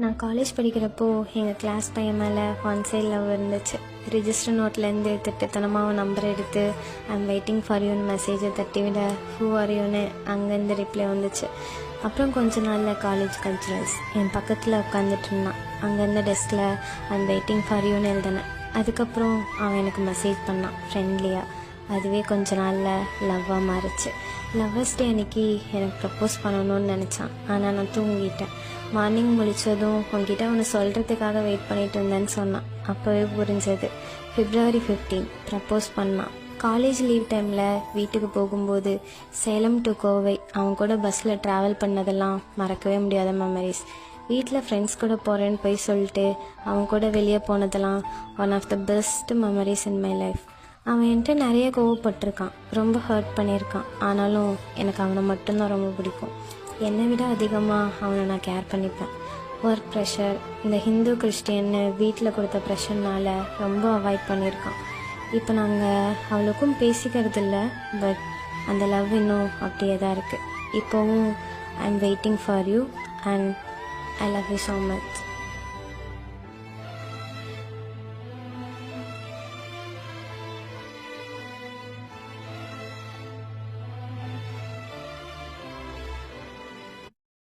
நான் காலேஜ் படிக்கிறப்போ எங்கள் கிளாஸ் பையன் மேலே ஒன் சைட் லவ் இருந்துச்சு. ரிஜிஸ்டர் நோட்லேருந்து திட்டத்தனமாக நம்பர் எடுத்து ஐம் வெயிட்டிங் ஃபார் யூன்னு மெசேஜை தட்டி விட ஹூ ஆர் யூன்னு அங்கேருந்து ரிப்ளை வந்துச்சு. அப்புறம் கொஞ்ச நாளில் காலேஜ் கல்ச்சுரல்ஸ் என் பக்கத்தில் உட்காந்துட்டு இருந்தான். அங்கேருந்து டெஸ்கில் ஐம் வெயிட்டிங் ஃபார் யூன்னு எழுதினேன். அதுக்கப்புறம் அவன் எனக்கு மெசேஜ் பண்ணான் ஃப்ரெண்ட்லியாக. அதுவே கொஞ்ச நாளில் லவ்வாக மாறிச்சு. லவ்வர்ஸ் டே அன்றைக்கி எனக்கு ப்ரப்போஸ் பண்ணணும்னு நினச்சான். ஆனால் நான் தூங்கிட்டேன். மார்னிங் முழித்ததும் உங்ககிட்ட ஒன்று சொல்கிறதுக்காக வெயிட் பண்ணிட்டு இருந்தேன்னு சொன்னான். அப்போவே புரிஞ்சது. February 15 ப்ரப்போஸ் பண்ணான். காலேஜ் லீவ் டைமில் வீட்டுக்கு போகும்போது சேலம் டு கோவை அவன் கூட பஸ்ஸில் ட்ராவல் பண்ணதெல்லாம் மறக்கவே முடியாத மெமரிஸ். வீட்டில் ஃப்ரெண்ட்ஸ் கூட போகிறேன்னு போய் சொல்லிட்டு அவன் கூட வெளியே போனதெல்லாம் one of the best memories in my life. அவன் என்கிட்ட நிறைய கோவப்பட்டிருக்கான், ரொம்ப ஹர்ட் பண்ணியிருக்கான். ஆனாலும் எனக்கு அவனை மட்டும்தான் ரொம்ப பிடிக்கும். என்னை விட அதிகமாக அவனை நான் கேர் பண்ணிப்பேன். ஒர்க் ப்ரெஷர், இந்த ஹிந்து கிறிஸ்டியன்னு வீட்டில் கொடுத்த ப்ரெஷர்னால் ரொம்ப அவாய்ட் பண்ணியிருக்கான். இப்போ நாங்கள் அவ்வளோக்கும் பேசிக்கிறது இல்லை, பட் அந்த லவ் இன்னும் அப்படியே தான் இருக்குது. இப்போவும் I am waiting for you and I love you so much.